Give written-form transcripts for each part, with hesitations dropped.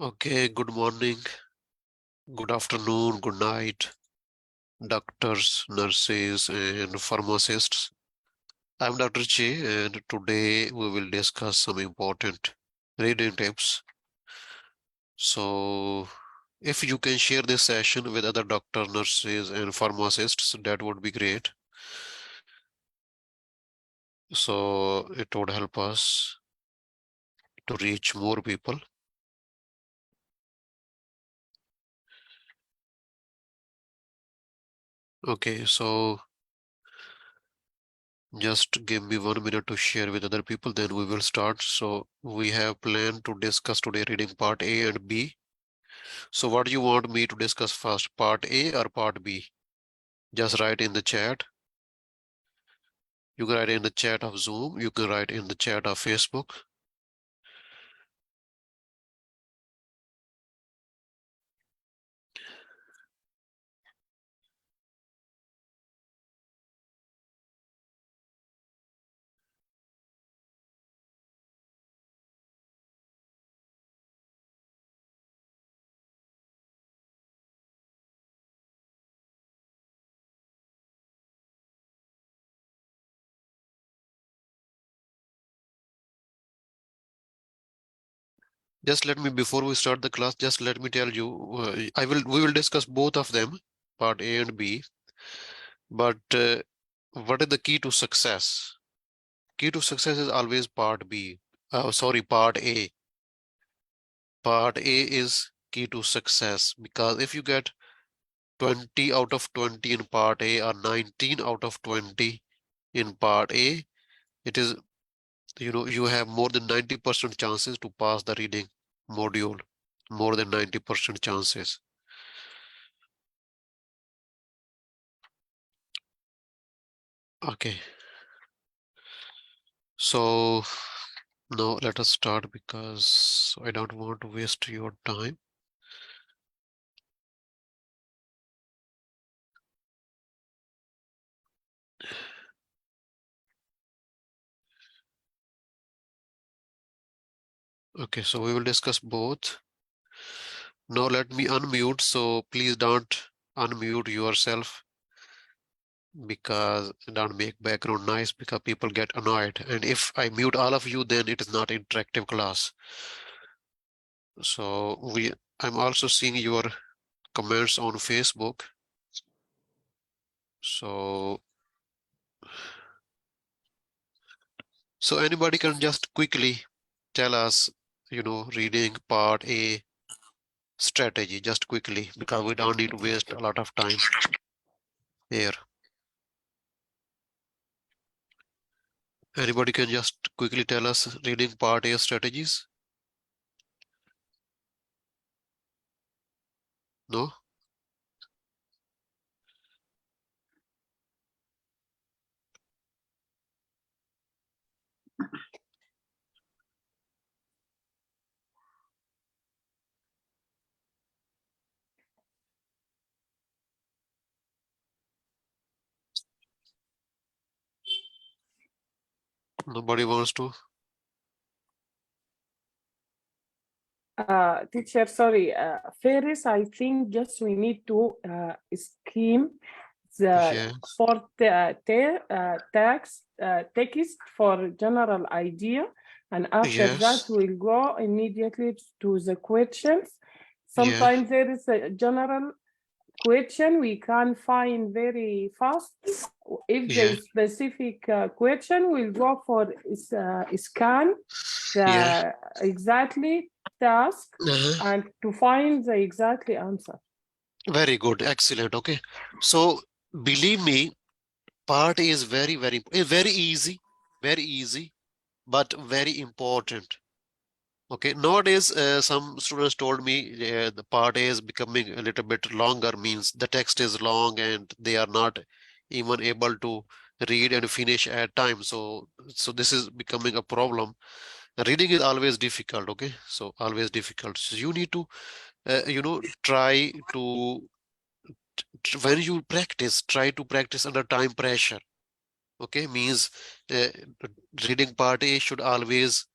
Okay, good morning, good afternoon, good night, doctors, nurses, and pharmacists. I'm DrChe, and today we will discuss some important reading tips. So, if you can share this session with other doctors, nurses, and pharmacists, that would be great. So, it would help us to reach more people. Okay, so just give me 1 minute to share with other people, then we will start. So we have planned to discuss today reading part A and B. So what do you want me to discuss first, part A or part B? Just write in the chat. You can write in the chat of Zoom. You can write in the chat of Facebook. Just let me, before we start the class, just let me tell you, we will discuss both of them, part A and B. But what is the key to success? Key to success is always part B. Sorry, part A. Part A is key to success, because if you get 20 out of 20 in part A or 19 out of 20 in part A, it is, you have more than 90% chances to pass the reading module, more than 90% chances. Okay. So now let us start, because I don't want to waste your time. Okay, so we will discuss both. Now let me unmute, so please don't unmute yourself, because don't make background noise, because people get annoyed. And if I mute all of you, then it is not interactive class. So I'm also seeing your comments on Facebook. So anybody can just quickly tell us, reading part A strategy, just quickly, because we don't need to waste a lot of time here. Anybody can just quickly tell us reading part A strategies? No? Nobody wants to? Teacher, sorry, Ferris, I think just we need to scheme the for text for general idea, and after that we'll go immediately to the questions. Sometimes there is a general question we can find very fast. If the specific question, we'll go for scan the exactly task and to find the exactly answer. Very good, excellent. Okay, so believe me, part is very easy, but very important. Okay, nowadays some students told me the part A is becoming a little bit longer, means the text is long and they are not even able to read and finish at time. So this is becoming a problem. Reading is always difficult. Okay, so always difficult. So you need to try to, when you practice, try to practice under time pressure. Okay, means reading part A should always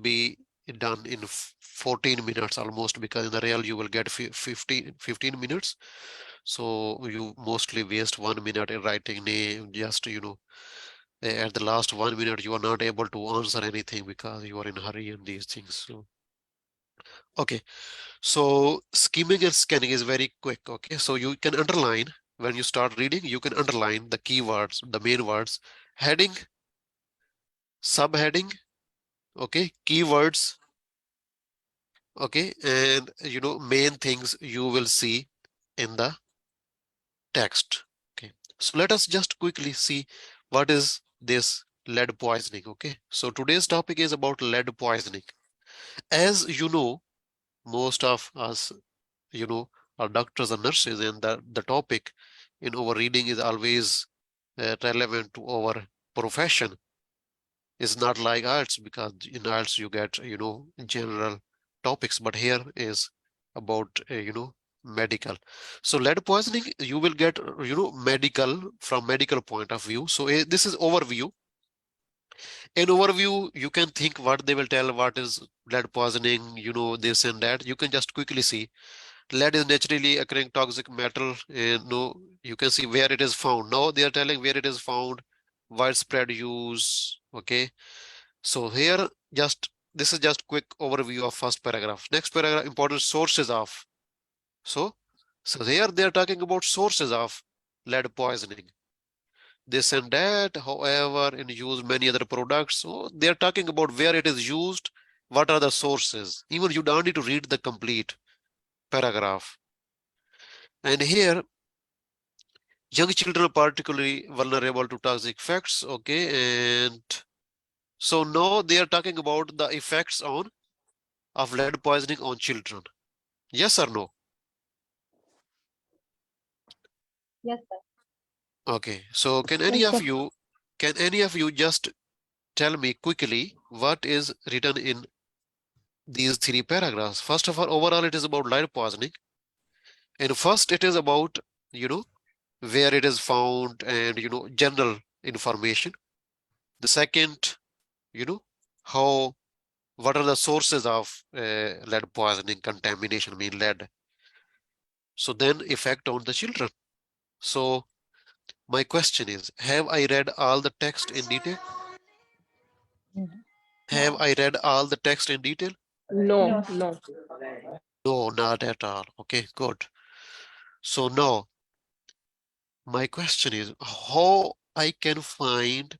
be done in 14 minutes almost, because in the real you will get 15 minutes. So you mostly waste 1 minute in writing name, just, at the last 1 minute, you are not able to answer anything because you are in a hurry and these things. So, okay. So skimming and scanning is very quick. Okay. So you can underline when you start reading, you can underline the keywords, the main words, heading, subheading, okay, keywords, okay, and main things you will see in the text. Okay. So let us just quickly see what is this lead poisoning. Okay. So today's topic is about lead poisoning. As you know, most of us, you know, are doctors and nurses, and the topic in our reading is always relevant to our profession. It's not like arts, because in arts you get, general topics, but here is about, medical. So lead poisoning, you will get, medical, from medical point of view. So this is overview. In overview, you can think what they will tell, what is lead poisoning, this and that. You can just quickly see lead is naturally occurring toxic metal. No, you can see where it is found. Now they are telling where it is found, widespread use. Okay. So here, just this is just quick overview of first paragraph. Next paragraph, important sources of. So, so here they are talking about sources of lead poisoning. This and that, however, in use many other products. So they are talking about where it is used, what are the sources. Even you don't need to read the complete paragraph. And here, young children are particularly vulnerable to toxic effects. Okay, and so now they are talking about the effects on of lead poisoning on children. Yes or no? Yes, sir. Okay, so Yes, sir. can any of you just tell me quickly what is written in these three paragraphs? First of all, overall, it is about lead poisoning. And first, it is about, you know, where it is found and, general information. The second, you know, how, what are the sources of lead poisoning, contamination, mean lead. So then effect on the children. So my question is, have I read all the text in detail? Have I read all the text in detail? No, No. no. No, not at all. Okay, good. So now my question is how I can find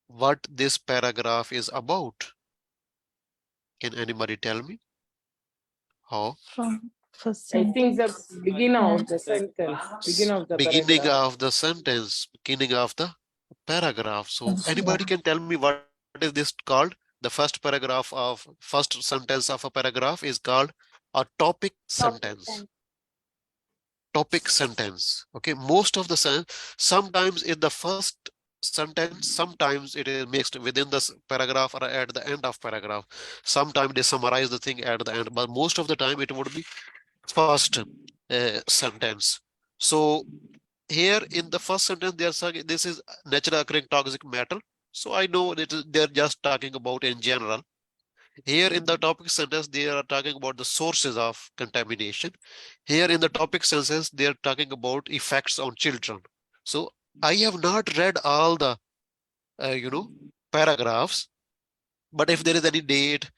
what this paragraph is about. Can anybody tell me how? From first I think the sentence. beginning And of the sentence, beginning of the Beginning paragraph. of the sentence, beginning of the paragraph. So anybody can tell me what is this called? The first paragraph of first sentence of a paragraph is called a topic topic sentence. sentence. Topic sentence. Okay, most of the sometimes in the first sentence, sometimes it is mixed within the paragraph or at the end of paragraph. Sometimes they summarize the thing at the end, but most of the time it would be first sentence. So here in the first sentence, they are saying this is naturally occurring toxic metal. So I know that they're just talking about in general. Here in the topic sentence, they are talking about the sources of contamination. Here in the topic sentence, they are talking about effects on children. So I have not read all the, paragraphs, but if there is any date,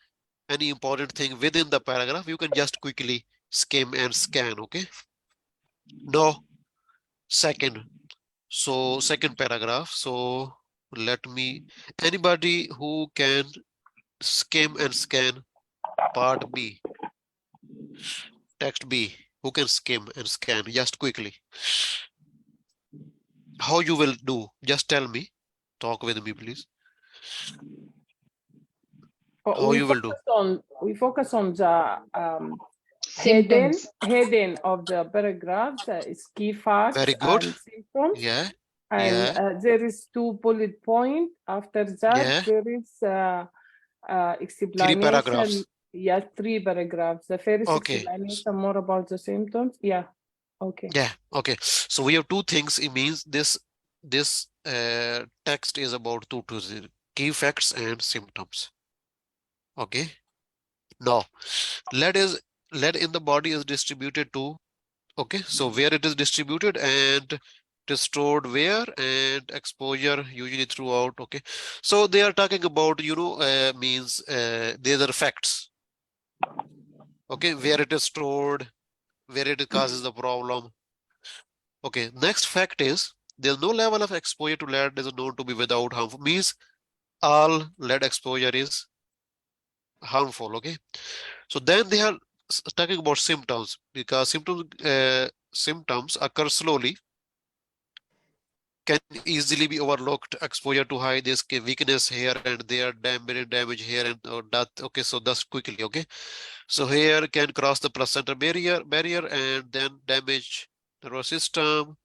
any important thing within the paragraph, you can just quickly skim and scan. Okay. No, second. So second paragraph. So let me, anybody who can skim and scan part B. Text B, who can skim and scan just quickly. How you will do? Just tell me. Talk with me, please. How We you will do? focus on the Symptoms. heading of the paragraphs, is key facts Very good. and symptoms. Yeah, And yeah, there is 2 bullet point. After that, yeah. there is Three explanation. paragraphs. Yeah, 3 paragraphs. The first Okay. explanation more about the symptoms. Yeah. Okay. Yeah. Okay. So we have two things. It means this text is about two key facts and symptoms. Okay. Now, lead is lead in the body is distributed to, okay, so where it is distributed and it is stored where, and exposure usually throughout, okay. So they are talking about, means these are facts, okay, where it is stored, where it causes the problem. Okay, next fact is there's no level of exposure to lead is known to be without harmful, means all lead exposure is harmful, okay. So then they are talking about symptoms, because symptoms occur slowly, can easily be overlooked. Exposure to high, this weakness here and there, damage here and or death. Okay, so that's quickly. Okay, so here can cross the placenta barrier and then damage nervous system.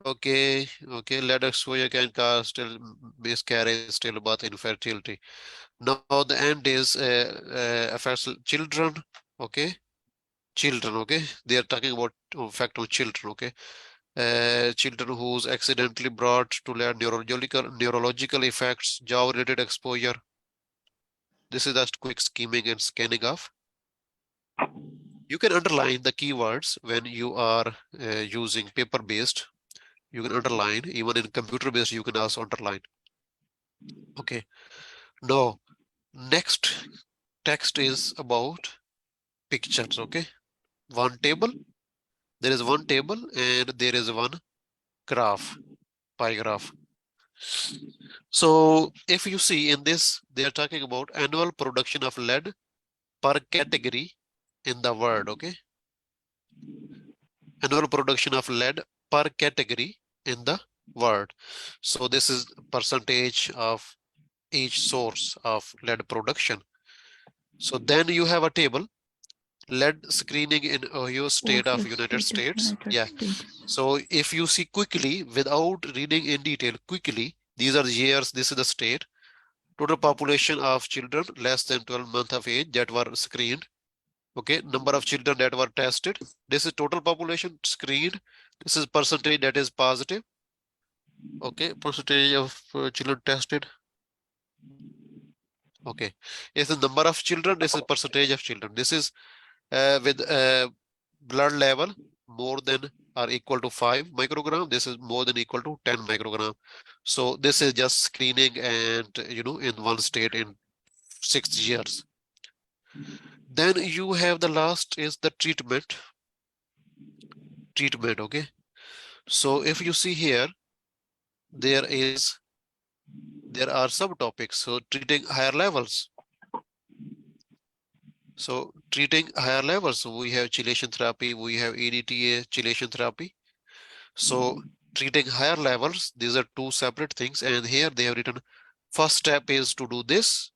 Okay, lead exposure can cause still miscarriage, stillbirth, infertility. Now the end is affects children. Okay, children. Okay, they are talking about effect on children. Okay, children who's accidentally brought to learn neurological effects, job-related exposure. This is just quick skimming and scanning of. You can underline the keywords when you are using paper-based. You can underline, even in computer-based, you can also underline. Okay. Now, next text is about pictures. Okay. One table. There is one table and there is one graph, pie graph. So if you see in this, they are talking about annual production of lead per category in the world, okay? Annual production of lead per category in the world. So this is percentage of each source of lead production. So then you have a table, lead screening in Ohio state of United States. Yeah. So if you see quickly, without reading in detail, quickly, these are the years, this is the state. Total population of children less than 12 months of age that were screened. Okay, number of children that were tested. This is total population screened. This is percentage that is positive. Okay, percentage of children tested. Okay, this is number of children. This is percentage of children. This is with blood level more than or equal to 5 microgram. This is more than equal to 10 microgram. So this is just screening and in one state in 6 years. Then you have the last is the treatment. Okay. So if you see here, there are subtopics. So treating higher levels. So treating higher levels, we have chelation therapy, we have EDTA chelation therapy. So treating higher levels, these are two separate things. And here they have written, first step is to do this.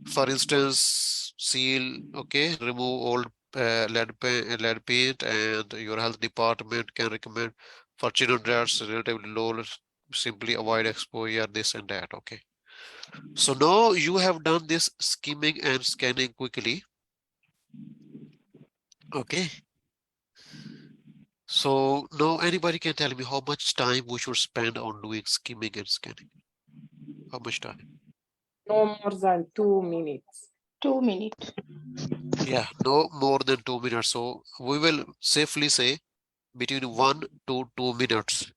For instance, seal, okay, remove old lead paint, and your health department can recommend for children that's relatively low, simply avoid exposure, this and that. Okay. So now you have done this skimming and scanning quickly. Okay. So now anybody can tell me how much time we should spend on doing skimming and scanning? How much time? No more than 2 minutes. 2 minutes. Yeah, no more than 2 minutes. So we will safely say between 1 to 2 minutes.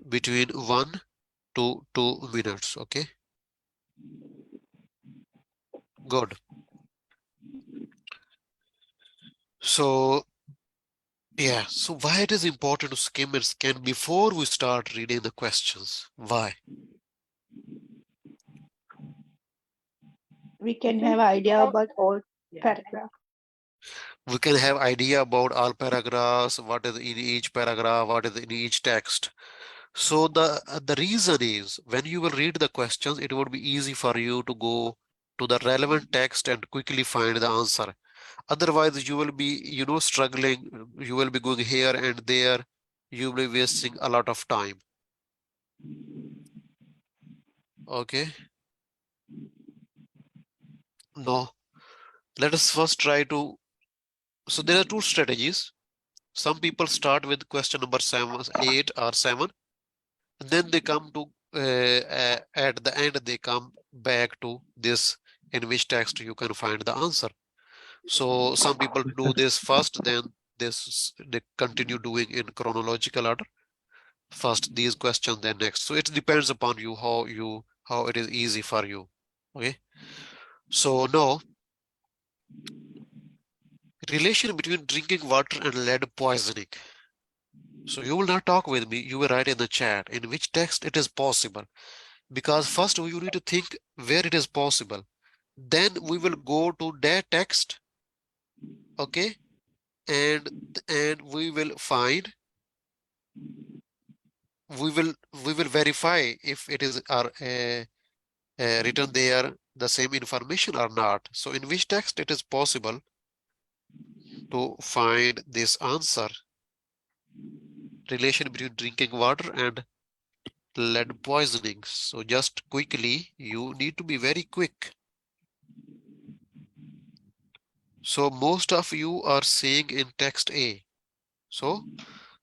Between 1 to 2 minutes. Okay. Good. So yeah, so why it is important to skim and scan before we start reading the questions? Why? We can have idea about all paragraph. We can have idea about all paragraphs, what is in each paragraph, what is in each text. So the reason is when you will read the questions, it would be easy for you to go to the relevant text and quickly find the answer. Otherwise, you will be, struggling. You will be going here and there. You will be wasting a lot of time. Okay. No. Let us first try to. So there are two strategies. Some people start with question number 7, 8 or 7. And then they come to at the end they come back to this in which text you can find the answer. So some people do this first, then they continue doing in chronological order. First these questions, then next. So it depends upon you how it is easy for you. Okay. So now, relation between drinking water and lead poisoning. So you will not talk with me, you will write in the chat in which text it is possible. Because first we need to think where it is possible. Then we will go to that text, okay, and we will find, we will verify if it is written there the same information or not. So in which text it is possible to find this answer, relation between drinking water and lead poisoning. So just quickly, you need to be very quick. So most of you are saying in text A. So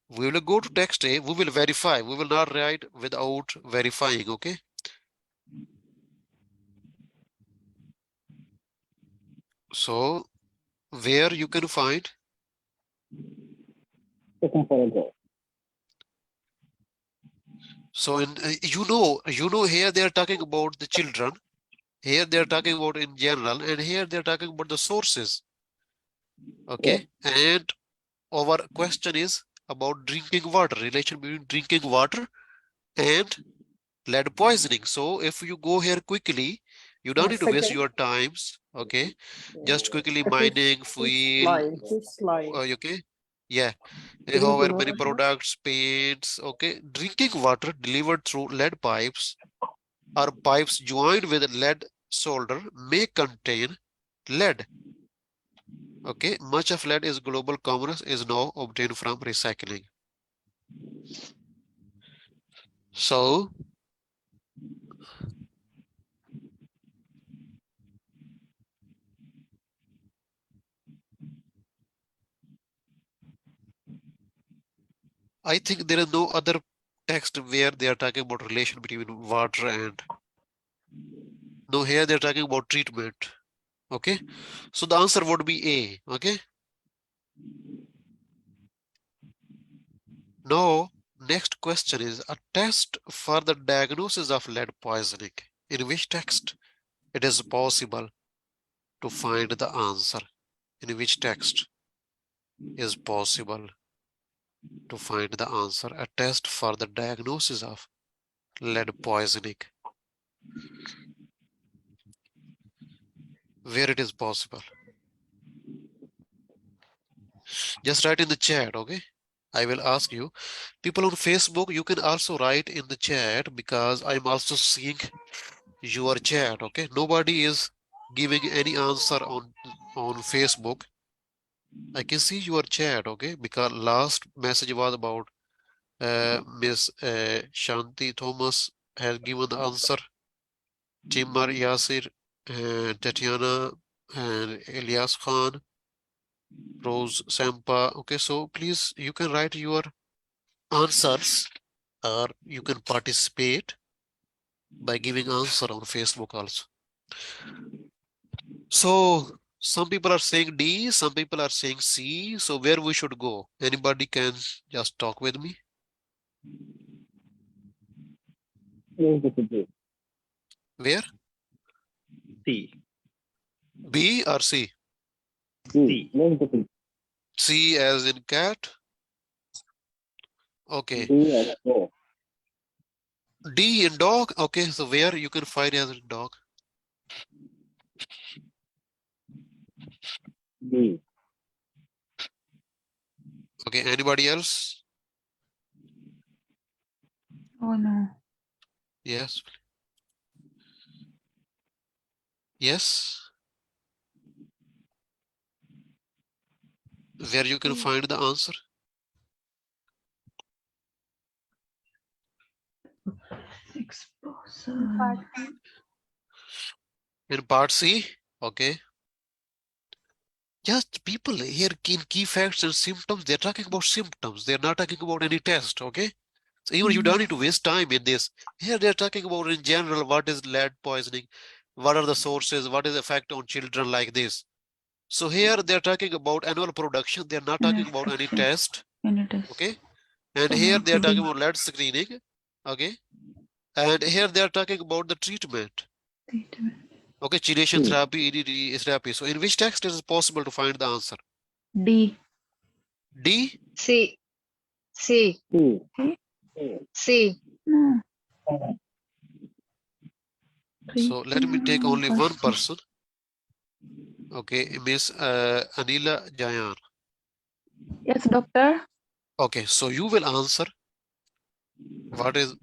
we will go to text A, we will verify, we will not write without verifying, okay? So where you can find? So in you know here they are talking about the children, here they are talking about in general, and here they are talking about the sources, okay? And our question is about drinking water, relation between drinking water and lead poisoning. So if you go here quickly, you don't need to waste your times, okay? Just quickly mining, fuel, This line. okay? Yeah, Drinking however many water. products, paints, okay? Drinking water delivered through lead pipes or pipes joined with lead solder may contain lead. Okay, much of lead is global commerce is now obtained from recycling. So I think there is no other text where they are talking about relation between water and, no, here they're talking about treatment. Okay, so the answer would be A. Okay, now next question is a test for the diagnosis of lead poisoning. In which text it is possible to find the answer? In which text is possible to find the answer? A test for the diagnosis of lead poisoning. Where it is possible? Just write in the chat, okay? I will ask you. People on Facebook, you can also write in the chat because I'm also seeing your chat, okay? Nobody is giving any answer on Facebook. I can see your chat, okay? Because last message was about Miss Shanti Thomas has given the answer. Timar Yasir, Tatiana, and Elias Khan, Rose Sampa. Okay, so please, you can write your answers or you can participate by giving answer on Facebook also. So some people are saying D, some people are saying C. So where we should go? Anybody can just talk with me? Where? C. B or C? C. C as in cat. Okay. D in dog. Okay, so where you can find as in dog? D. Okay, anybody else? Oh no. Yes. Yes. Where you can find the answer? Exposure. In part C. Okay. Just people here in key facts and symptoms, they're talking about symptoms. They're not talking about any test, okay? So even you don't need to waste time in this. Here they're talking about in general what is lead poisoning. What are the sources? What is the effect on children like this? So here they're talking about annual production. They're not talking about any test. Okay. And here they are talking about lead screening. Okay. And here they are talking about the treatment. Okay. Chelation therapy, EDD therapy. So in which text is it possible to find the answer? D. D? C. C. C. No. So let me take only one person. Okay. Miss Anila Jayan. Yes, doctor. Okay. So you will answer. What is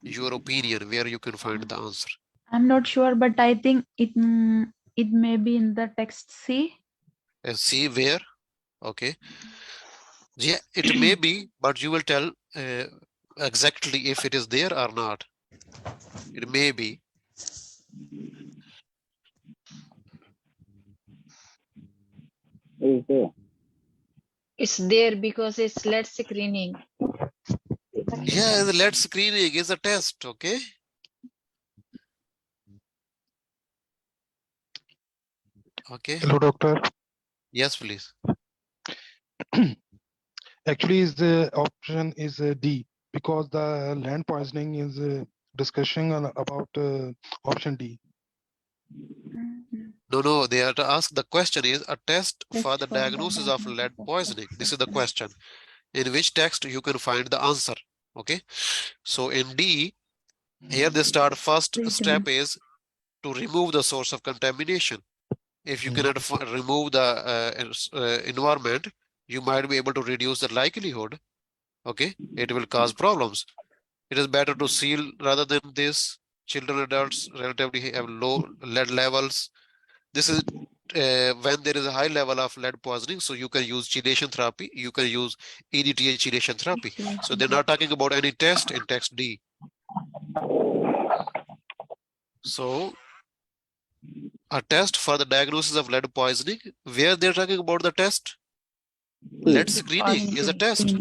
your opinion where you can find the answer? I'm not sure, but I think it may be in the text C. And see where? Okay. Yeah, it may be, but you will tell exactly if it is there or not. It may be. It's there because it's lead screening. Yeah, the lead screening is a test. Okay. Okay. Hello, doctor. Yes, please. Actually, is the option is D because the land poisoning is discussion about option D. No, they are to ask the question is a test for Test the for the diagnosis of lead diagnosis of poisoning. lead This is the poisoning. question. In which text you can find the answer. Okay. So in D, here they start first step is to remove the source of contamination. If you cannot remove the environment, you might be able to reduce the likelihood. Okay, it will cause problems. It is better to seal rather than this. Children, adults relatively have low lead levels. This is when there is a high level of lead poisoning, so you can use chelation therapy. You can use EDTA chelation therapy. So they're not talking about any test in text D. So a test for the diagnosis of lead poisoning, where they're talking about the test? Lead screening is a test.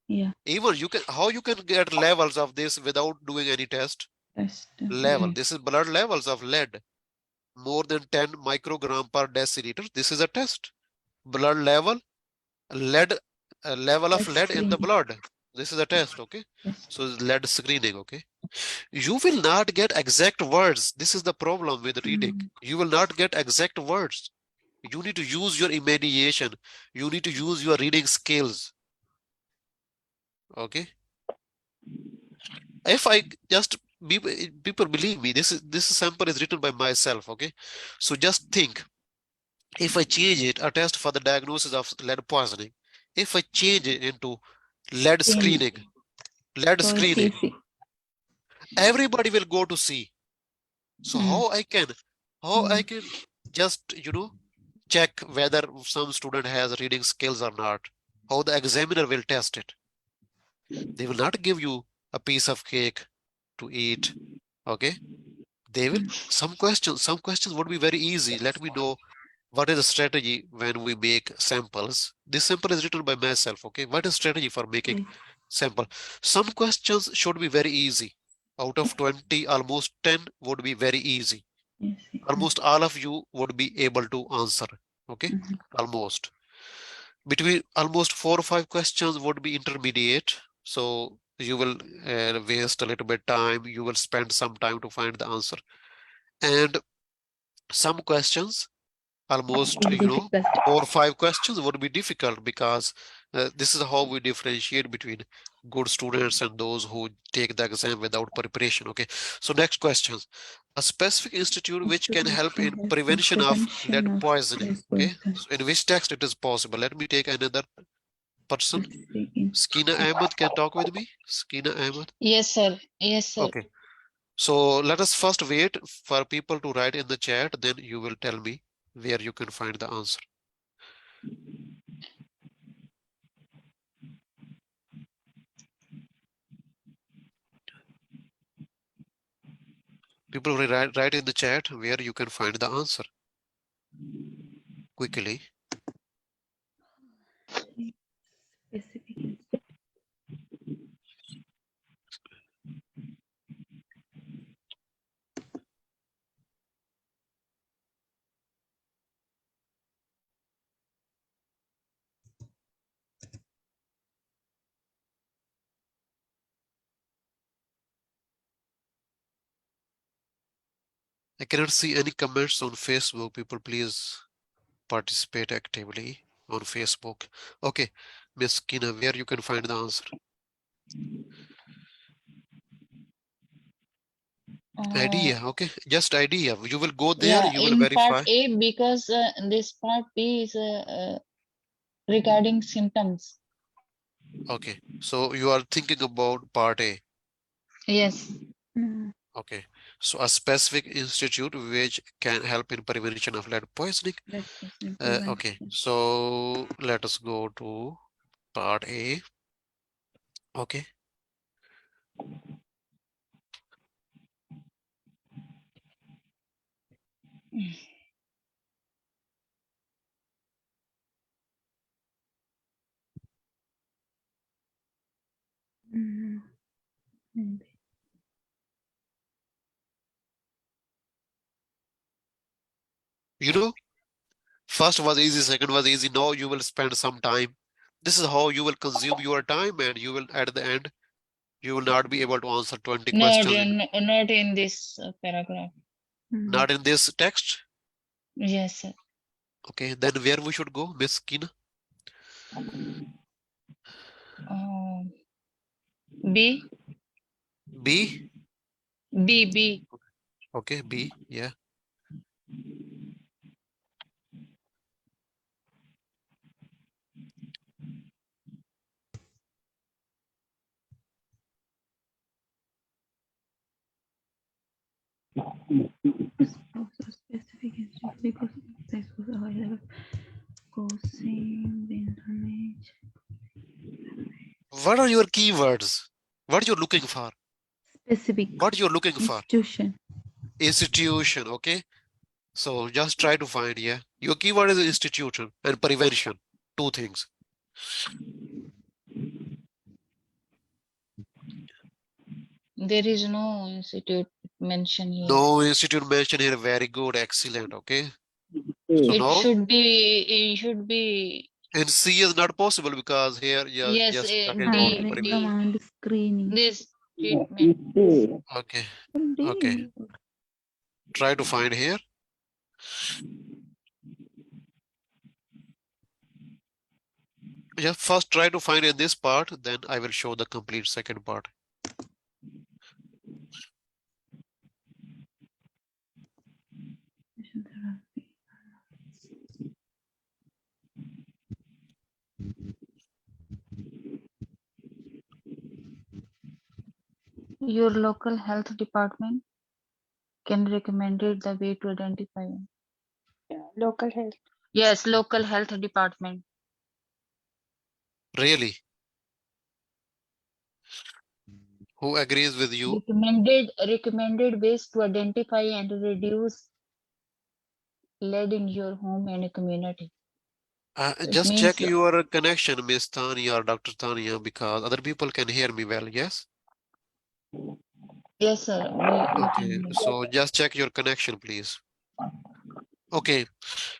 Yeah. Even you can, how you can get levels of this without doing any test? Test. Level. This is blood levels of lead. More than 10 microgram per deciliter. This is a test. Blood level, lead, level of lead in the blood. This is a test, okay? So it's lead screening, okay? You will not get exact words. This is the problem with reading. You will not get exact words. You need to use your imagination. You need to use your reading skills. Okay. If I just people believe me, this sample is written by myself. Okay. So just think, if I change it, a test for the diagnosis of lead poisoning, if I change it into lead screening, everybody will go to C. So how I can just, check whether some student has reading skills or not? How the examiner will test it? They will not give you a piece of cake to eat. Okay. They will, some questions would be very easy. Let me know what is the strategy when we make samples. This sample is written by myself. Okay. What is strategy for making sample? Some questions should be very easy. Out of 20, almost 10 would be very easy. Almost all of you would be able to answer. Okay. Almost. Between almost 4 or 5 questions would be intermediate. So you will waste a little bit time. You will spend some time to find the answer. And some questions, almost, 4 or 5 questions would be difficult, because this is how we differentiate between good students and those who take the exam without preparation. Okay. So next questions. A specific institute which can help in prevention of lead poisoning. Okay. So in which text it is possible? Let me take another person. Skina Ahmed can talk with me. Skina Ahmed. Yes, sir. Yes, sir. Okay. So let us first wait for people to write in the chat, then you will tell me where you can find the answer. People will write in the chat where you can find the answer quickly. I cannot see any comments on Facebook. People, please participate actively on Facebook. Okay, Miss Kina, where you can find the answer? Idea, okay, just idea. You will go there, Yeah, you will in verify. part A, because this part B is regarding symptoms. Okay, so you are thinking about part A. Yes. Okay, so a specific institute which can help in prevention of lead poisoning. Okay, so let us go to part A. Okay. Maybe. You know, first was easy, second was easy. Now you will spend some time. This is how you will consume your time, and you will at the end you will not be able to answer 20 questions Not in this paragraph. not in this text. Yes, sir. Okay, then where we should go, Miss Kina? B. B. B. Okay, B. Yeah. Specific institute because this was a high level causing the damage. What are your keywords? What you're looking for? Specific What you're looking for? institution. Institution. Okay. So just try to find. Yeah. Your keyword is institution and prevention. Two things. There is no institute mentioned here. No institute mentioned here. Very good. Excellent. Okay. So It now should be. in C is not possible because here you Yes, just identify D. Handling, prevention. command, screening. This treatment. Okay. D. Okay. Try to find here. Yeah, first try to find in this part, then I will show the complete second part. Your local health department can recommend it the way to identify. Local health. Yes, local health department. Really? Who agrees with you? Recommended ways to identify and reduce lead in your home and community. It Just means check your connection, Miss Tanya or Dr. Tanya, because other people can hear me well, yes? yes, sir. We Okay, can. so just check your connection, please. Okay,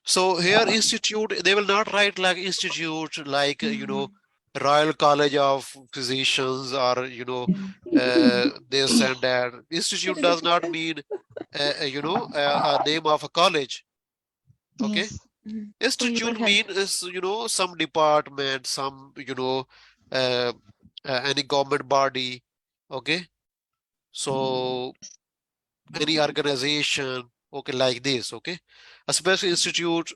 so here institute, they will not write like institute, like, Royal College of Physicians or, this and that. Institute does not mean, a name of a college. Okay. Yes. Institute means, some department, some, any government body. Okay. So any organization, okay, like this, okay. A special institute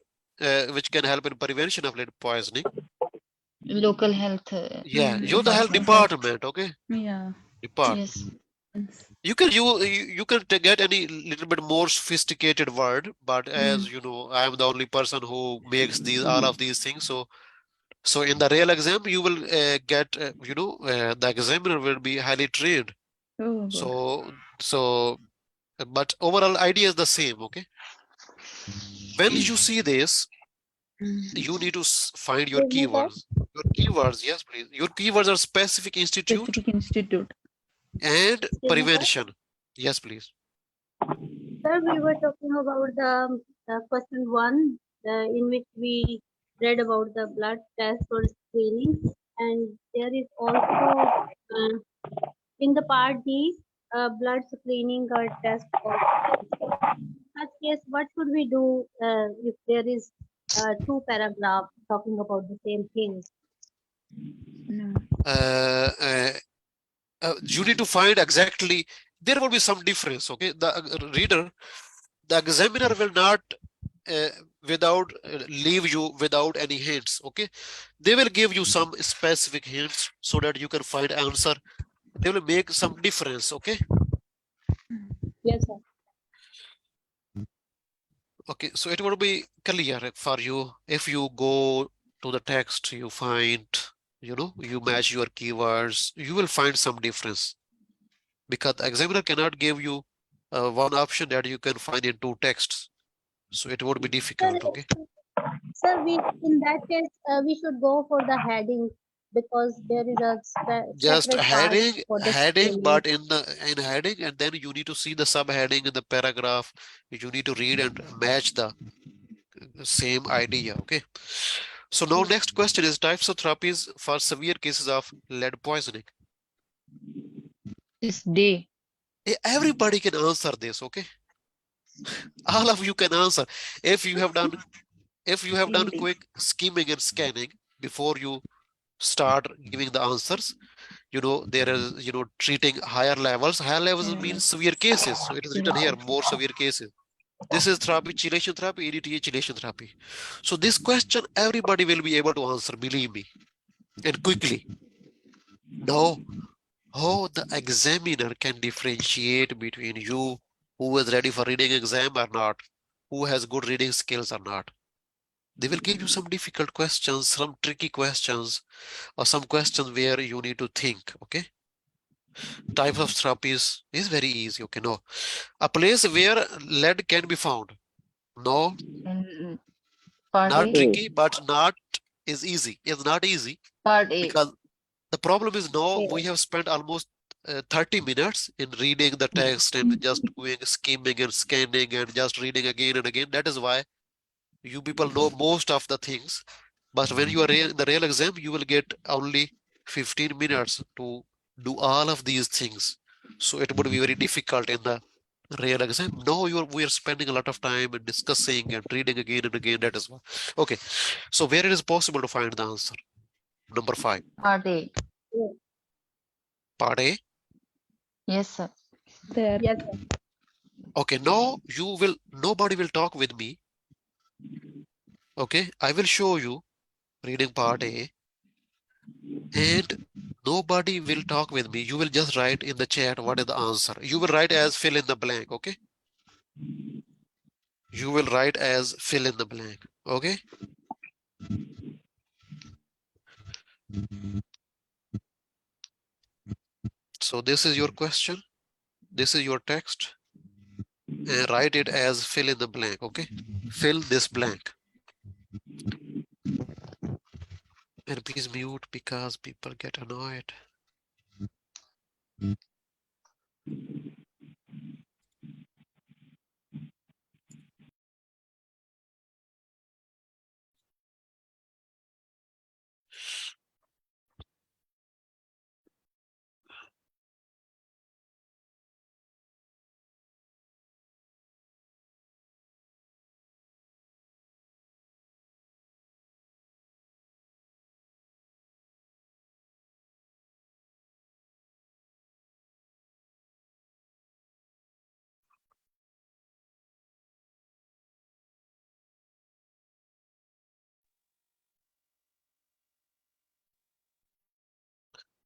which can help in prevention of lead poisoning. Local health Yeah, you're the health department. department, okay. Yeah. Department. Yes. You can get any little bit more sophisticated word, but as you know, I am the only person who makes all of these things. So in the real exam, you will get, the examiner will be highly trained. Oh, But overall idea is the same, okay? When you see this, you need to find your keywords. Your keywords, yes, please. Your keywords are specific institute specific institute. and prevention. Yes, please. Sir, we were talking about the question 1, in which we read about the blood test or screening, and there is also in the part D, blood screening or test of cancer. In such case, what should we do if there is two paragraphs talking about the same thing? No. You need to find exactly, there will be some difference, okay? The reader, the examiner will not without leave you without any hints, okay? They will give you some specific hints so that you can find answer. They will make some difference, okay? Yes, sir. Okay, so it will be clear for you. If you go to the text, you find, you match your keywords, you will find some difference, because the examiner cannot give you one option that you can find in two texts. So it would be Sir, difficult, okay? sir, we in that case we should go for the heading because there is a Just separate part for the heading, spelling. but in heading, and then you need to see the subheading in the paragraph. You need to read and match the same idea, okay? So now next question is types of therapies for severe cases of lead poisoning. It's D. Everybody can answer this, okay? All of you can answer. If you have done quick skimming and scanning before you start giving the answers, there is, treating higher levels. Higher levels means severe cases. So it is written here, more severe cases. This is therapy, chelation therapy, EDTA chelation therapy. So this question, everybody will be able to answer, believe me, and quickly. Now, how the examiner can differentiate between you who is ready for reading exam or not, who has good reading skills or not. They will give you some difficult questions, some tricky questions, or some questions where you need to think, okay? Types of therapies is very easy, okay? No. A place where lead can be found. No, And part not A. tricky, but not is easy. It's not easy Part A. because the problem is now we have spent almost 30 minutes in reading the text and just going skimming and scanning and just reading again and again. That is why you people know most of the things. But when you are in the real exam, you will get only 15 minutes to do all of these things. So it would be very difficult in the real exam. No, we are spending a lot of time in discussing and reading again and again. That is why. Okay. So where it is possible to find the answer? Number 5. Part A. Part A. Yes, sir. There. Yes, sir. Okay, now nobody will talk with me. Okay, I will show you reading part A, and nobody will talk with me. You will just write in the chat what is the answer. You will write as fill in the blank, okay? You will write as fill in the blank, okay? So this is your question. This is your text. And write it as fill in the blank, okay? Fill this blank. And please mute because people get annoyed.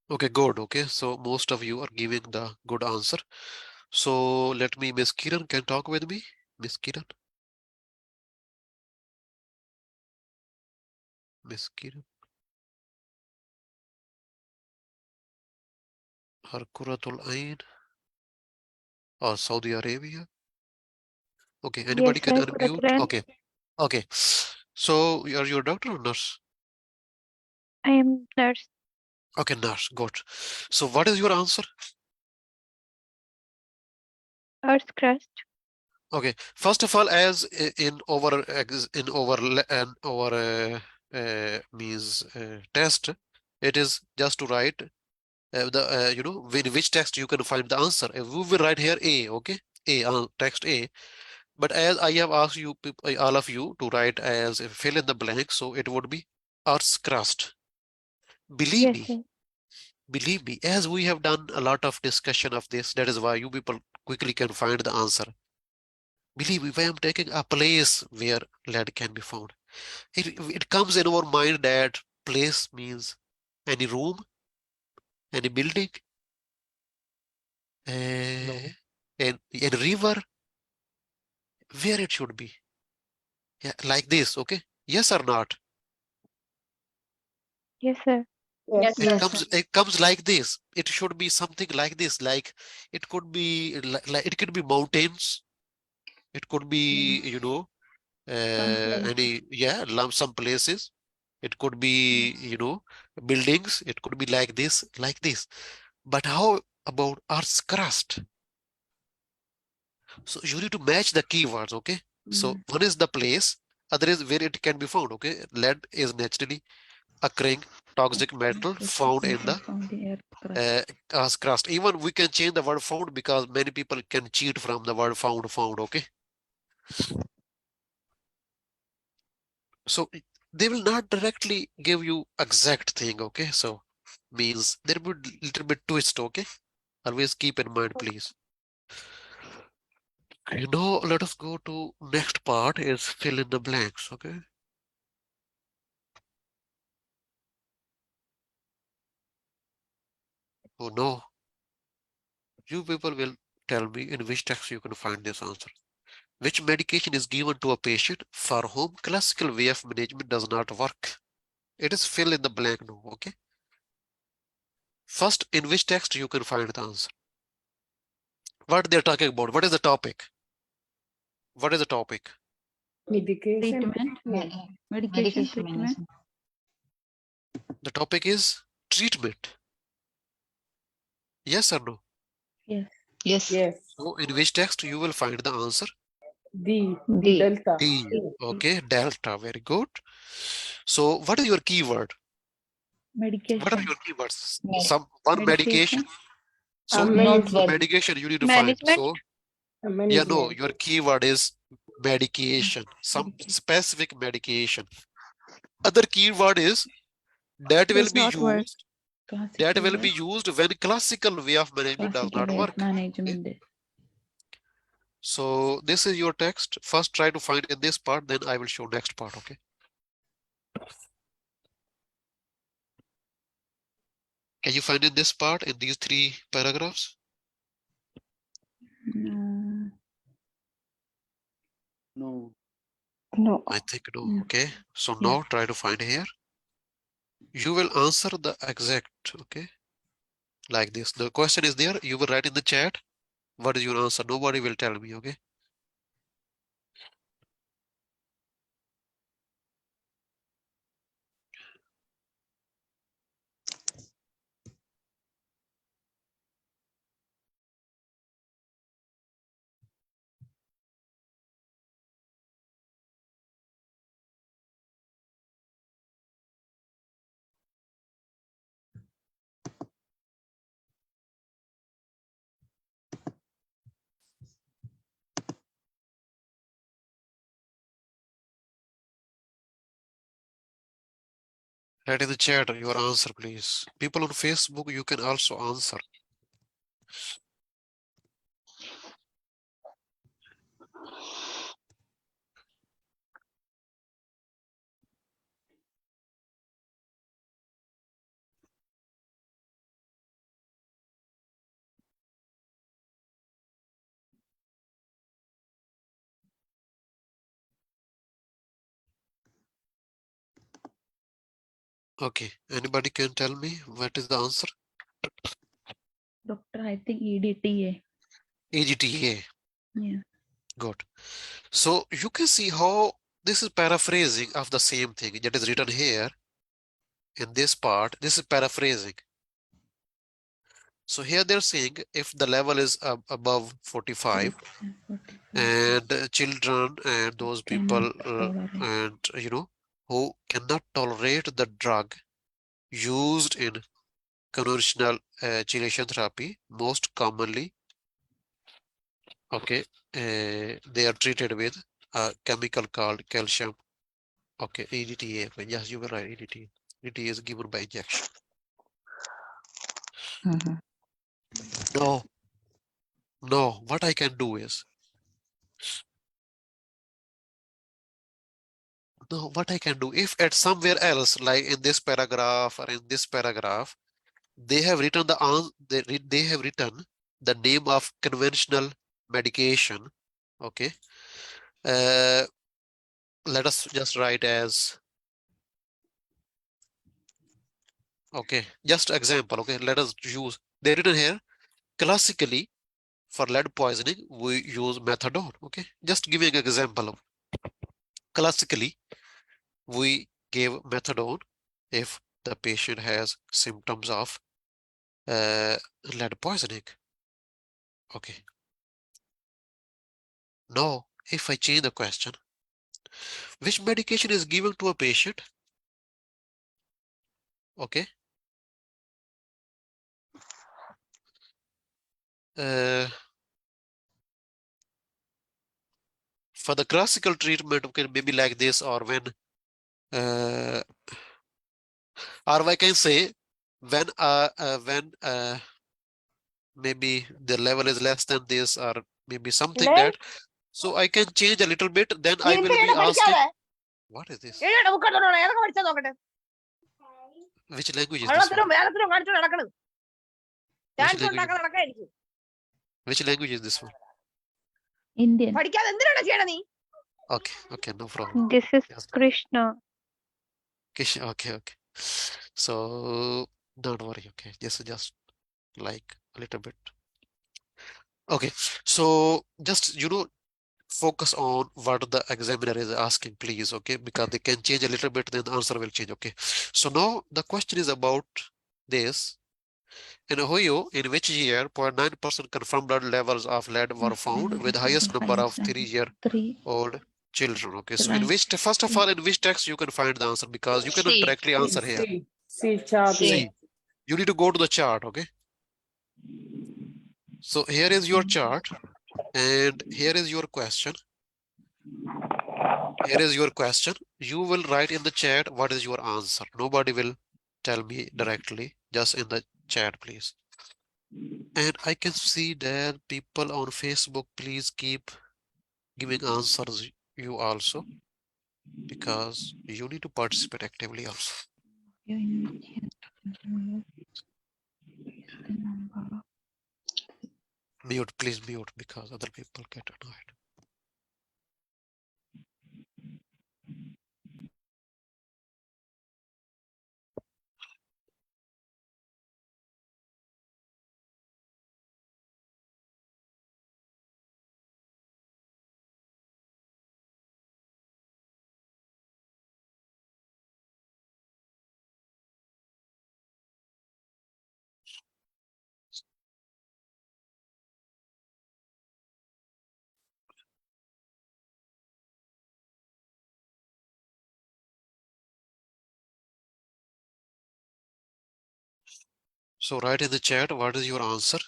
Okay, good. Okay, so most of you are giving the good answer. So let me, Miss Kiran can talk with me. Miss Kiran. Miss Kiran. Harkuratul Ain or Saudi Arabia. Okay, anybody Yes, can sir. unmute? Okay, okay. So you're your doctor or nurse? I am nurse. Okay, nurse. Good. So what is your answer? Earth crust. Okay. First of all, as in our means test, it is just to write in which text you can find the answer. We will write here A, okay? A, text A. But as I have asked you, all of you, to write as fill in the blank, so it would be Earth's crust. Believe Yes, me, sir. believe me, as we have done a lot of discussion of this, that is why you people quickly can find the answer. Believe me, if I am taking a place where lead can be found, it comes in our mind that place means any room, any building, No. and a river, where it should be. Yeah, like this, okay? Yes or not? Yes, sir. Yes. It Yes, comes sir. it comes like this. It should be something like this. Like it could be like it could be mountains. It could be, Some place. some places. It could be, buildings. It could be like this, like this. But how about Earth's crust? So you need to match the keywords, okay? So one is the place, other is where it can be found, okay? Lead is naturally occurring toxic metal found in the Found the earth crust. Earth's crust. Even we can change the word found because many people can cheat from the word found, okay? So they will not directly give you exact thing, okay? So means there will be little bit twist, okay? Always keep in mind, please. Let us go to next part is fill in the blanks, okay? Oh no, you people will tell me in which text you can find this answer. Which medication is given to a patient for whom classical way of management does not work? It is fill in the blank now, okay? First, in which text you can find the answer? What they're talking about? What is the topic? What is the topic? Medication Treatment. treatment. Medication treatment. medicine. The topic is treatment. Yes or no? Yes. Yes. Yes. So in which text you will find the answer? D. D. Delta. D. Okay, delta. Very good. So what is your keyword? What are Medication. your keywords? Med- One medication. So Not Not the one. medication you need to find. Management. So yeah, no, management. your keyword is medication. Some Medication. specific medication. Other keyword is that will Does be not work. used. That Classical will way. be used when classical way of management does Classical not way of work. Okay? management. So this is your text. First try to find in this part, then I will show next part, okay? Can you find in this part in these 3 paragraphs? No. No. No. I think no, Mm. okay? So Yeah. now try to find here. You will answer the exact, okay? Like this. The question is there, you will write in the chat. What is your answer? Nobody will tell me, okay? Write in the chat your answer, please. People on Facebook, you can also answer. Okay, anybody can tell me what is the answer? Doctor, I think EDTA. EGTA. Yeah. Good. So you can see how this is paraphrasing of the same thing that is written here in this part. This is paraphrasing. So here they're saying if the level is above 45 and children and those people and who cannot tolerate the drug used in conventional chelation therapy, most commonly, okay, they are treated with a chemical called calcium. Okay, EDTA. Yes, you were right. EDTA. EDTA is given by injection. No, no. What I can do is, no. What I can do, if at somewhere else, like in this paragraph or in this paragraph, they have written they have written the name of conventional medication. Okay. Let us just write as, okay, just example. Okay, let us use, they written here, classically for lead poisoning we use methadone. Okay, just giving an example of, classically we give methadone if the patient has symptoms of lead poisoning. Okay, now if I change the question, which medication is given to a patient? Okay, for the classical treatment, okay, maybe like this, or when or I can say when maybe the level is less than this, or maybe something that, so I can change a little bit, then I will be asking, what is this? Which language is this one? Which language? Which language is this one? Indian. Okay, okay, no problem. This is Yes. Krishna. Okay, okay. So don't worry, okay. Just like a little bit. Okay, so just focus on what the examiner is asking, please, okay? Because they can change a little bit, then the answer will change, okay? So now the question is about this. In Ohio, in which year 0.9% confirmed blood levels of lead were found with highest number of 3-year-old children? Okay, so in which, first of all, in which text you can find the answer, because you cannot C. directly answer here. See chart. See, you need to go to the chart, okay? So here is your chart, and here is your question. Here is your question. You will write in the chat what is your answer. Nobody will tell me directly, just in the chat, please. And I can see that people on Facebook, please keep giving answers, you also, because you need to participate actively also. Mute, please mute, because other people get annoyed. So write in the chat, what is your answer?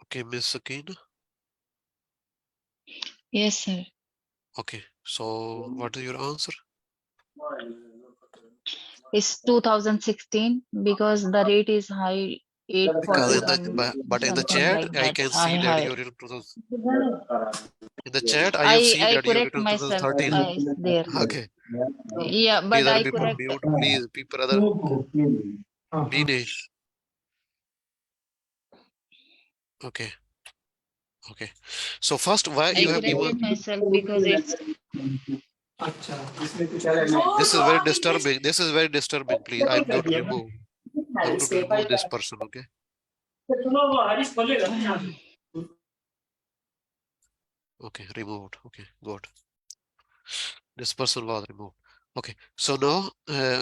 Okay, Miss Sakina. Yes, sir. Okay, so what is your answer? It's 2016 because the rate is high, Because 841, but in the something chat, like I that. can I see that have. you written 2000. In the chat, I have seen I that you have correct written myself. 2013. It's there. Okay, Yeah, but Please, other I people correct. mute. Please, people, other. Dinesh. Okay. Okay. So first, why I you have given? corrected myself because it's This is very disturbing. This is very disturbing. Please, I'm going to remove. I'm going to remove this person. Okay. Okay. Removed. Okay. Good. This person was removed. Okay. So now,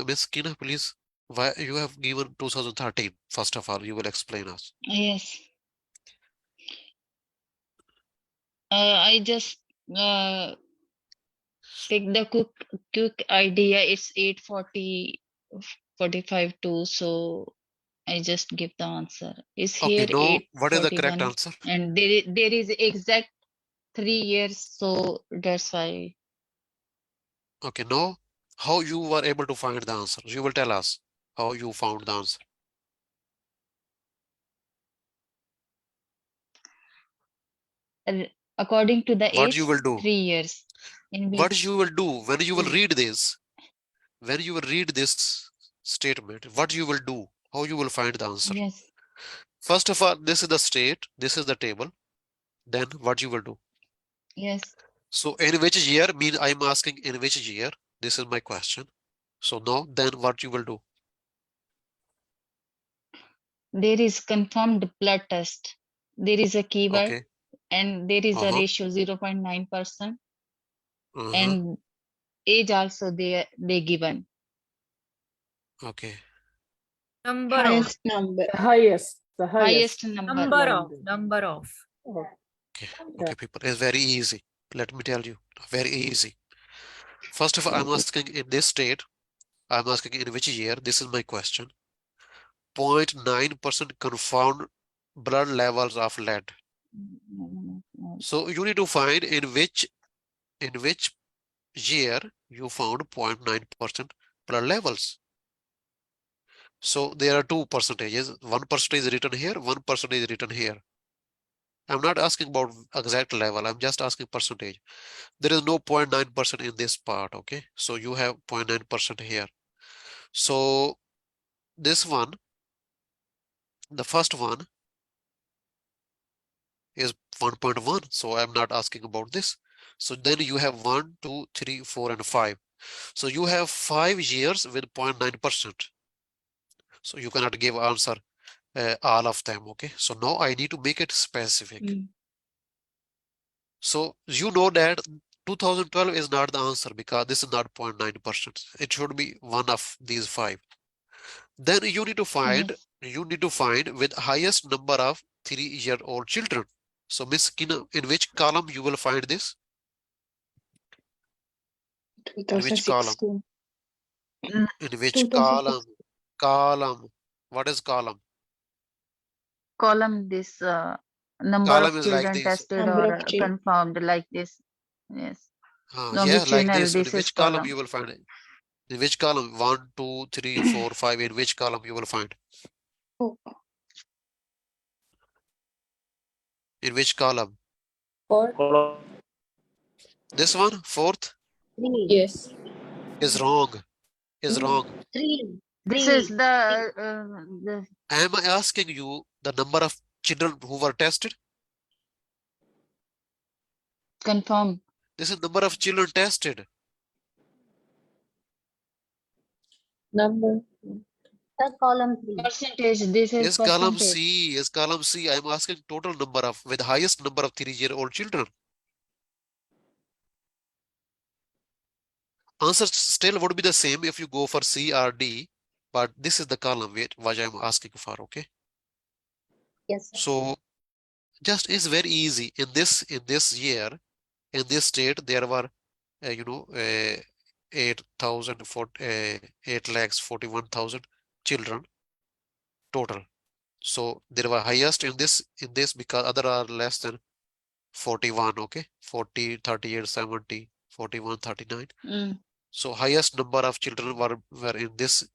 Miss Kina, please, why you have given 2013? First of all, you will explain us. yes. I just pick the quick idea. It's 8:40, 45 too. So I just give the answer. Is Okay. here Now, what is the correct 8:41, answer? and there is exact 3 years. So that's why Okay. Now, how you were able to find the answer? You will tell us how you found the answer. according to the What you age, will do? 3 years. In What which you will do when you will read this? When you will read this statement, what you will do? How you will find the answer? yes, First of all, this is the state. This is the table. Then what you will do? yes. So in which year mean I'm asking in which year? This is my question. So now then what you will do? There is confirmed blood test. There is a keyword Okay. and there is a Uh-huh. ratio 0.9%, Uh-huh. and age also they given. Okay. Number of. Highest number. The highest. Highest number. Number of. Oh, Okay. Okay, people. It's very easy. Let me tell you. Very easy. First of all, I'm asking in this state. I'm asking in which year? This is my question. 0.9% confirmed blood levels of lead. So you need to find in which year you found 0.9% blood levels. So there are two percentages. 1% is written here, 1% is written here. I'm not asking about exact level. I'm just asking percentage. There is no 0.9% in this part. Okay. So you have 0.9% here. So this one, the first one is 1.1. So I'm not asking about this. So then you have 1, 2, 3, 4, and 5. So you have 5 years with 0.9%. So you cannot give answer all of them. Okay. So now I need to make it specific. So you know that 2012 is not the answer because this is not 0.9%. It should be one of these 5. Then you need to find with highest number of 3-year-old children. So Miss Kina, in which column you will find this? In which column? 2016. In which 2016. column? What is column? Column this number Column of is like children this. tested Number or of children. confirmed like this. Yes. Yeah, like Longitudinal, this. In this is which column column. you will find it? In which column? 1, 2, 3, 4, 5. In which column you will find? Oh, In which column? Column. This one, fourth, Three. yes. is wrong. Is wrong. Three. This Three. is the Am I asking you the number of children who were tested? confirmed. This is number of children tested. Number. The column 3. Percentage. This is Is column percentage. C. Is column C. I'm asking total number of with highest number of 3-year-old children. Answer still would be the same if you go for C or D, but this is the column which I'm asking for. Okay. Yes, sir. So just is very easy in this year in this state there were 8,41,000 children total. So there were highest in this because other are less than 41. Okay, 40, 38, 70, 41, 39. So highest number of children were in this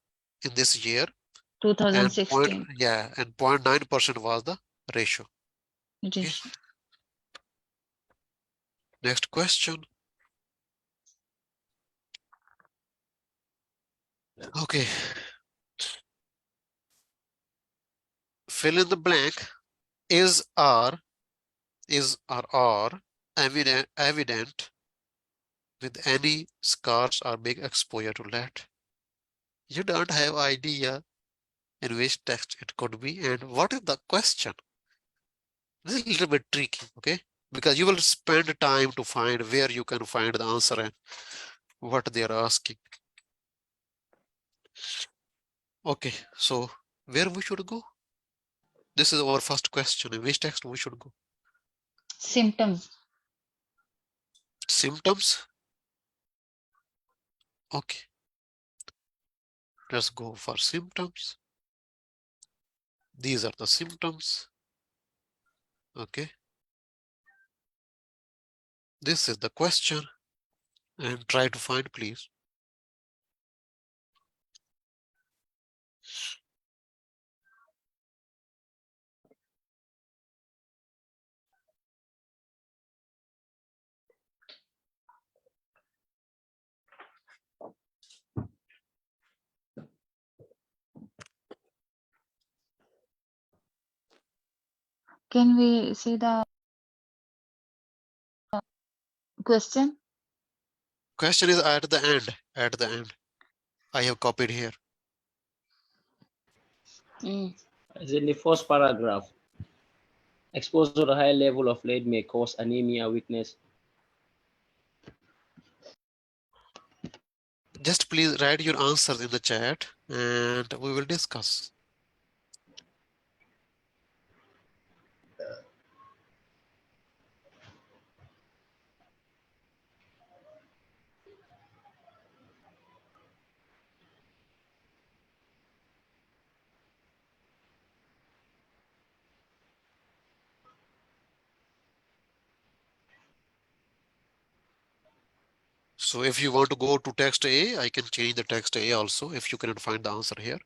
year, and 2016. 0.9% was the ratio. It Okay. is. Next question. Okay. Fill in the blank. Is or evident with any scars or big exposure to light. You don't have idea in which text it could be and what is the question. This is a little bit tricky, okay? Because you will spend time to find where you can find the answer and what they are asking. Okay, so where we should go? This is our first question. In which text we should go? Symptoms. Symptoms. Okay. Let's go for symptoms. These are the symptoms. Okay. This is the question and try to find, please. Can we see the question? Question is at the end. At the end. I have copied here. As in the first paragraph, exposure to a high level of lead may cause anemia, weakness. Just please write your answers in the chat and we will discuss. So if you want to go to text A, I can change the text A also if you cannot find the answer here.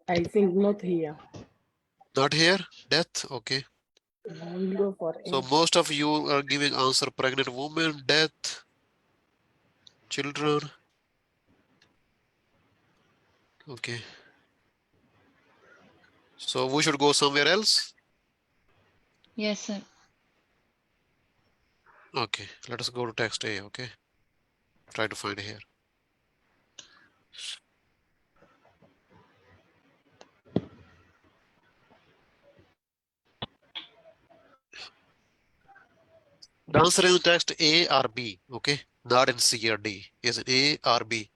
I think not here. Not here? Death? Okay. We'll go for So A. most of you are giving answer pregnant woman, death, children. Okay. So we should go somewhere else. Yes, sir. Okay, let us go to text A, okay? Try to find here. The answer in text A or B, okay? Not in C or D. Is it A or B?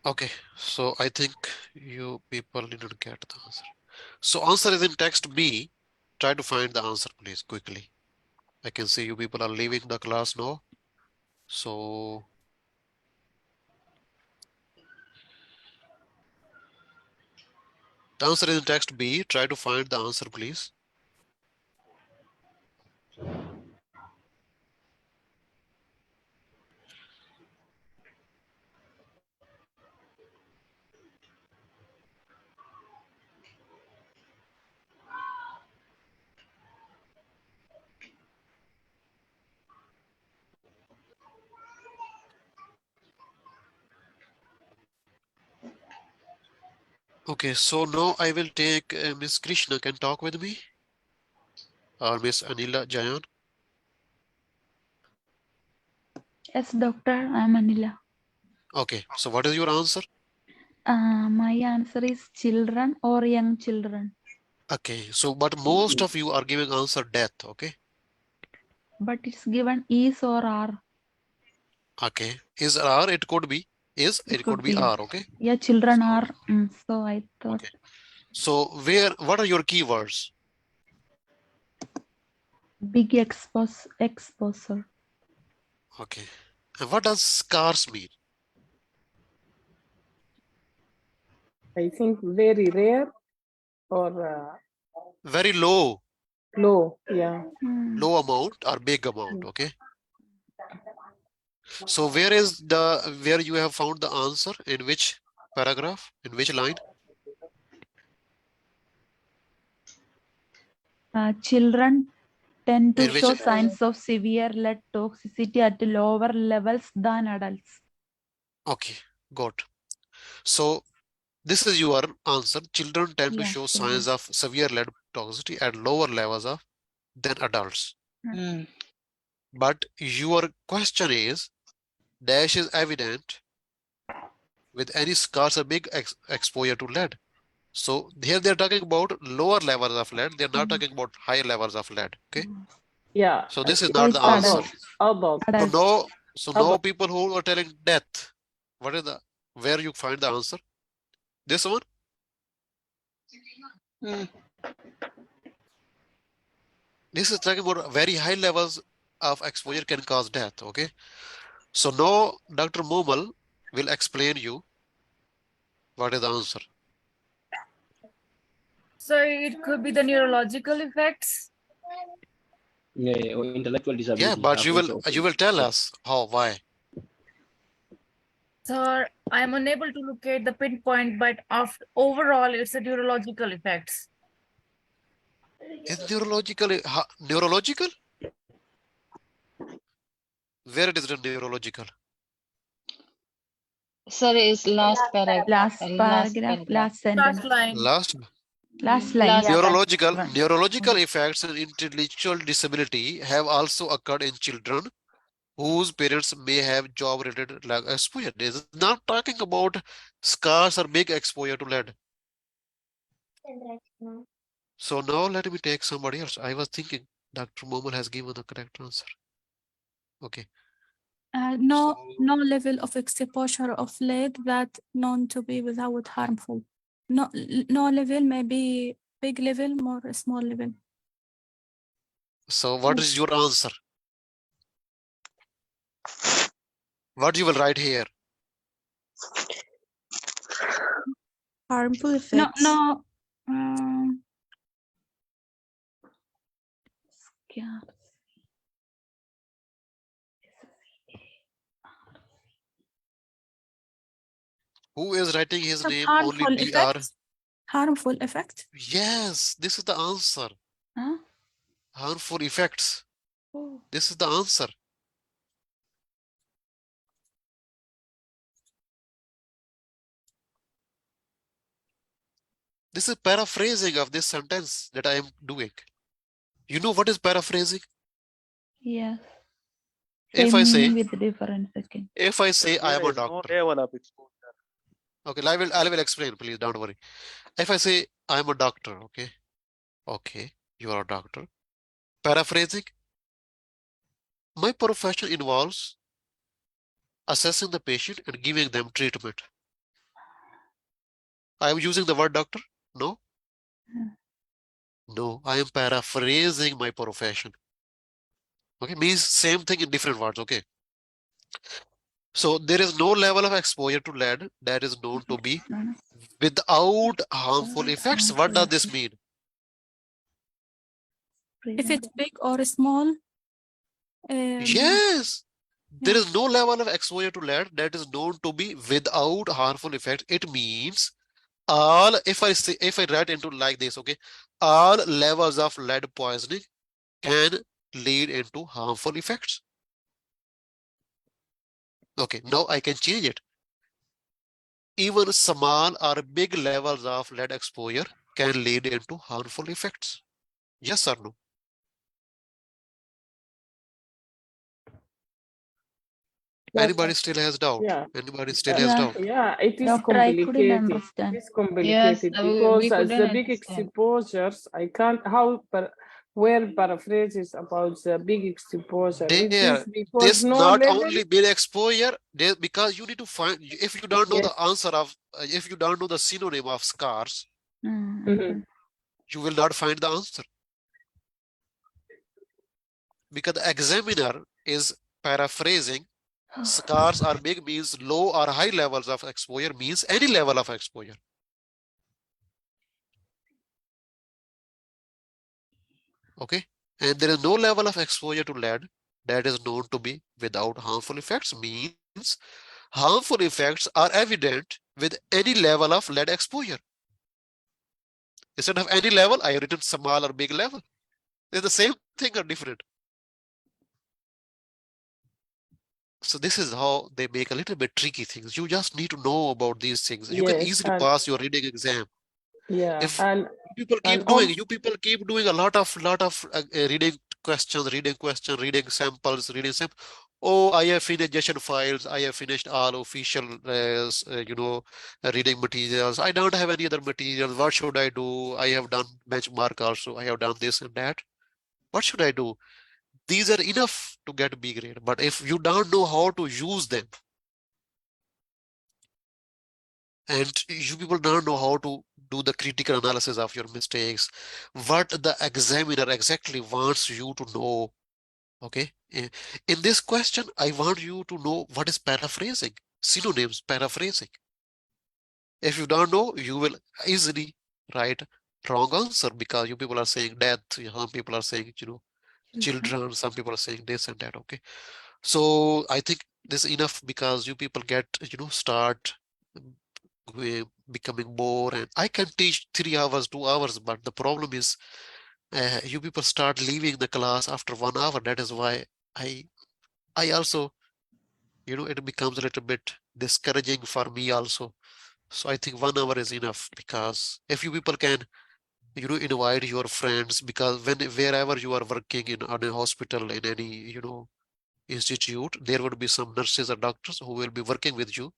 Okay, so I think you people didn't get the answer. So answer is in text B. Try to find the answer, please, quickly. I can see you people are leaving the class now. So the answer is in text B. Try to find the answer, please. Okay, so now I will take Miss Krishna can talk with me or Miss Anila Jayan. Yes, doctor, I'm Anila. Okay, so what is your answer? My answer is children or young children. Okay, so but most of you are giving answer death, okay? But it's given is or are. Okay, is R, it could be, is, it could be Yeah. R, okay? Yeah, children So, are. So I thought okay. So what are your keywords? big exposure. Okay. And what does scarce mean? I think very rare or Very low, low. Yeah. low amount or big amount, okay? So where you have found the answer, in which paragraph, in which line? Children tend to In which, show signs of severe lead toxicity at lower levels than adults. okay, good. So this is your answer. Children tend to Yeah, show children. signs of severe lead toxicity at lower levels of than adults. But your question is, dash is evident with any scars or big exposure to lead. So here they're talking about lower levels of lead. They're not talking about higher levels of lead. Okay. Yeah. So this is So not it's the answer. Adult. So Adults. no, so no Adult. people who are telling death. What is where you find the answer? This one? This is talking about very high levels of exposure can cause death. Okay. So now Dr. Momal will explain you what is the answer. So it could be the neurological effects. Yeah, or intellectual disability. Yeah, but you will tell Yeah. us how, why. So I'm unable to locate the pinpoint, but overall, it's a neurological effects. Is neurological? Where it is the neurological? Sir, is last paragraph. Last sentence. Last line. Last Last line. Last Yeah. neurological effects and intellectual disability have also occurred in children whose parents may have job-related lead exposure. This is not talking about scars or big exposure to lead. So now let me take somebody else. I was thinking Dr. Momal has given the correct answer. Okay. No level of exposure of lead that known to be without harmful. No level, maybe big level, more small level. So what is your answer? What you will write here? Harmful effects. No. Who is writing his name? Harmful Only BR. effects. Harmful effect. Yes, this is the answer. Huh? Harmful effects. Oh. This is the answer. This is paraphrasing of this sentence that I am doing. You know what is paraphrasing? Yes. If I say, with different second. if I say I am a doctor. No level of exposure. Okay, I will explain, please don't worry. If I say I am a doctor, okay. Okay, you are a doctor. Paraphrasing. My profession involves assessing the patient and giving them treatment. I am using the word doctor? No. No, I am paraphrasing my profession. Okay, means same thing in different words. Okay. So there is no level of exposure to lead that is known to be without harmful effects. What does this mean? If it's big or small. Yes. There is no level of exposure to lead that is known to be without harmful effects. It means all, if I write into like this, okay, all levels of lead poisoning can lead into harmful effects. Okay, now I can change it. even small or big levels of lead exposure can lead into harmful effects. Yes or no? Anybody still has doubt? Yeah. Anybody still has doubt? Yeah, it is Doctor, I couldn't complicated. understand. It's complicated because we as couldn't the big understand. exposures, I can't where paraphrases about the big exposure. It is because This no not level. only big exposure, because you need to find, if you don't know Yes. the answer of, if you don't know the synonym of scars, Mhm. you will not find the answer. Because the examiner is paraphrasing, scars are big means low or high levels of exposure means any level of exposure. Okay, and there is no level of exposure to lead that is known to be without harmful effects, means harmful effects are evident with any level of lead exposure. Instead of any level, I have written small or big level. They're the same thing or different. So this is how they make a little bit tricky things. You just need to know about these things. You can easily pass your reading exam. Yeah, If and people keep doing, you people keep doing a lot of reading questions, reading samples, Oh, I have finished JSON files. I have finished all official, reading materials. I don't have any other materials. What should I do? I have done benchmark also. I have done this and that. What should I do? These are enough to get B grade. But if you don't know how to use them, and you people don't know how to do the critical analysis of your mistakes, what the examiner exactly wants you to know. Okay, in this question, I want you to know what is paraphrasing, synonyms, paraphrasing. If you don't know, you will easily write wrong answer because you people are saying death, some people are saying, children, some people are saying this and that. Okay, so I think this is enough because you people get, start becoming more, and I can teach 3 hours, 2 hours, but the problem is you people start leaving the class after 1 hour. That is why I also, it becomes a little bit discouraging for me also. So I think 1 hour is enough, because if you people can, invite your friends, because wherever you are working in a hospital, in any, institute, there would be some nurses or doctors who will be working with you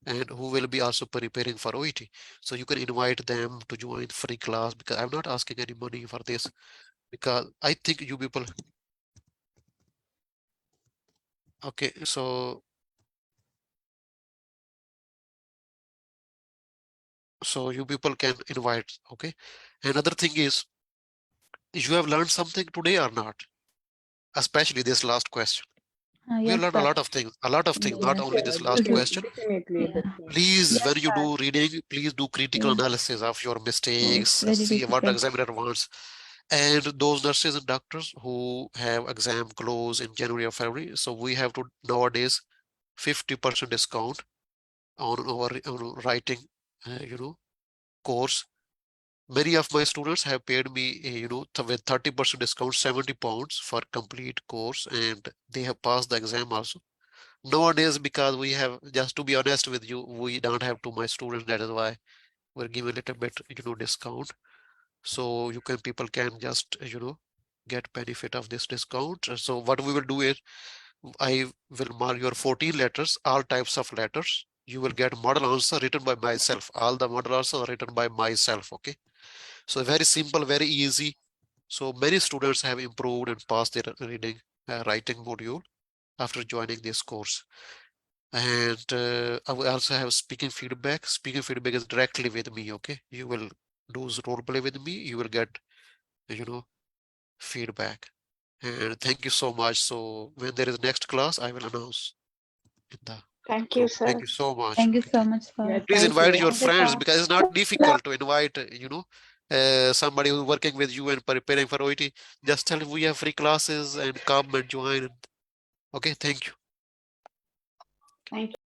and who will be also preparing for OET. So you can invite them to join free class, because I'm not asking any money for this, because I think you people. Okay, so you people can invite. Okay, another thing is, you have learned something today or not, especially this last question. We have Yes, learned a lot of things, not only this last question. Definitely. Please, when you do reading, please do critical analysis of your mistakes, see what the examiner wants. And those nurses and doctors who have exam close in January or February, so we have to nowadays 50% discount on our writing, course. Many of my students have paid me, with 30% discount, 70 pounds for complete course, and they have passed the exam also. Nowadays, because we have, just to be honest with you, we don't have too much students. That is why we're giving a little bit, discount. So people can just, get benefit of this discount. So what we will do is, I will mark your 14 letters, all types of letters. You will get model answer written by myself. All the model answers are written by myself. Okay. So very simple, very easy. So many students have improved and passed their reading, writing module after joining this course. And I will also have speaking feedback. Speaking feedback is directly with me. Okay. You will do role play with me. You will get, feedback. And thank you so much. So when there is next class, I will announce in the Thank you, group. sir. Thank you so much. Thank you Okay, so much for. please invite your Thank you, friends, sir. because it's not difficult to invite, somebody who's working with you and preparing for OET. Just tell him we have free classes and come and join. Okay, thank you. Thank you.